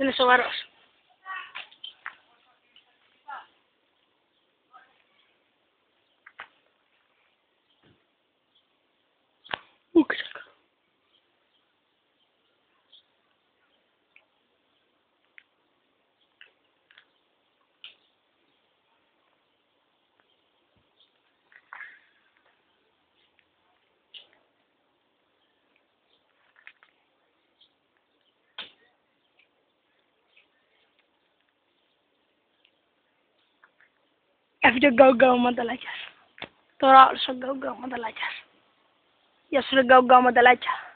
Είναι σοβαρός. Ούξακα. Έφυγε ο γκαουγκάου μανταλάκιας. Τώρα όλος ο γκαουγκάου μανταλάκιας. Γεια σου ρε γκαουγκάου μανταλάκια.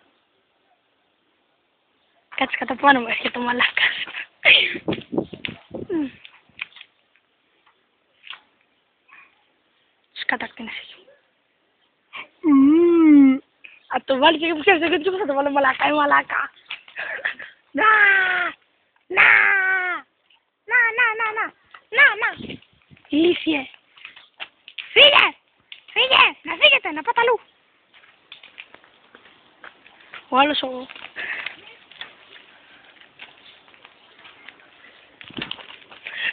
Κάτσε κατά πάνω μου έρχεται ο μαλάκας. Τους κατακτήνες εκεί. Θα το βάλει και που ξέρετε γιατί θα το βάλω μαλάκα, μαλάκα. Να! Να! Να, να, να, να! Να, να! Ηλίθιε! Φύγε! Φύγε! Να φύγετε, να πάτε αλλού! Ο άλλος ο...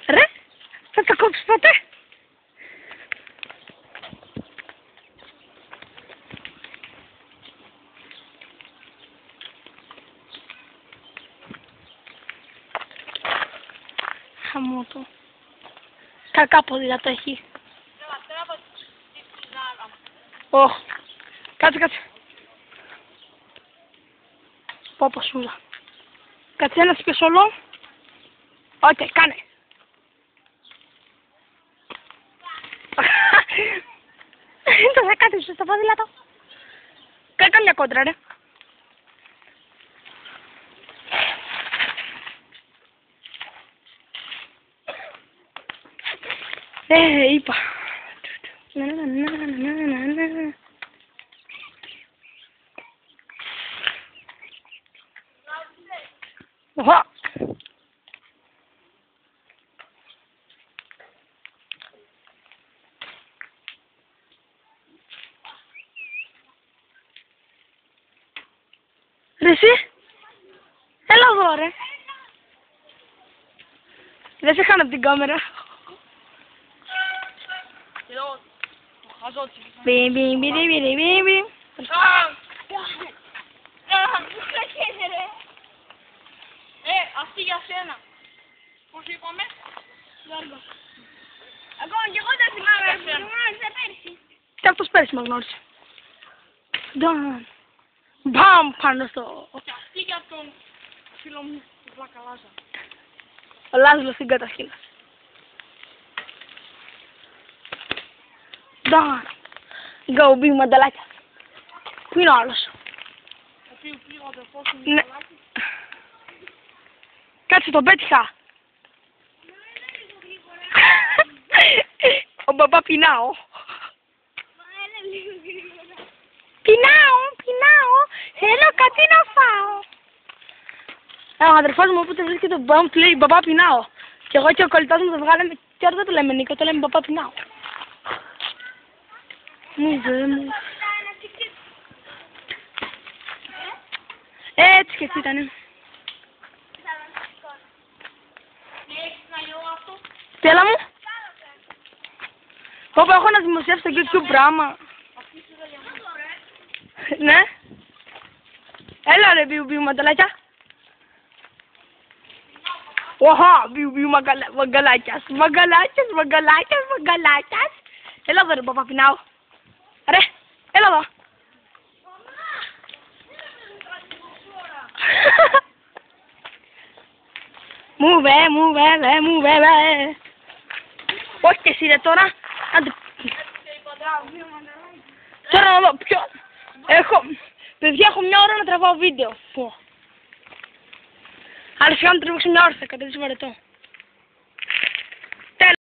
Ρε! Θα το κόψεις ποτέ! Χαμό το. Κακά ποδήλατα έχει. Ωχ. Κάτσε, κάτσε. Πω πω σούλα. Κάτσε ένας και σολό. Οκ, κάνε. Το θα κάτσε στο ποδήλατο. Κάνε καμιά κόντρα ρε. Είπα. Οχα. Ρε εσύ, έλα εδώ ρε. Δεν σε χάνω από την κάμερα. Μπιμ, μπιμ, μπιμ, μπιμ, μπιμ, μπιμ. Αυτή για σένα. Πώς είπαμε? Ακόμα και εγώ δεν θυμάμαι, με γνώρισε πέρσι. Και αυτός πέρσι με γνώρισε. Ντάν. Μπαμ πάνω στο... Και αυτή για τον φίλο μου, τον Βλακαλάζα. Ο Λάζλος την κατασκήνωσε. Ντάν. Γκαουμπί μανταλάκια. Πού είναι ο άλλος? Ο οποίος πήγε ο αδερφός μου, Ναι. Κάτσε, τον πέτυχα. Ο μπαμπά πεινάω. Πεινάω, πεινάω. Θέλω κάτι να φάω. Ο αδερφός μου όποτε βρίσκεται τον μπαμπά μου του λέει μπαμπά πεινάω. Και εγώ και ο κολλητός μου το βγάλαμε και τώρα δεν το λέμε Νίκο, το λέμε μπαμπά πεινάω. Μου δε μου. Έτσι και έτσι ήτανε. Τι έλα μου? Πάπα, έχω να δημοσιεύσω στο YouTube πράγμα. Ναι. Έλα ρε βιου βιου μανταλάκια. Οχα, βιου βιου μαγκαλάκιας. Μαγκαλάκιας, μαγκαλάκιας, μαγκαλάκιας. Έλα εδώ ρε παπα πεινάω. Ρε, έλα εδώ. Μου βε. Όχι και εσύ ρε τώρα. Άντε. Τώρα να δω ποιο. Παιδιά, έχω μια ώρα να τραβάω βίντεο. Πω. Άρα σιγά να τραβήξω μια ώρα, θα κατέβει βαρετό.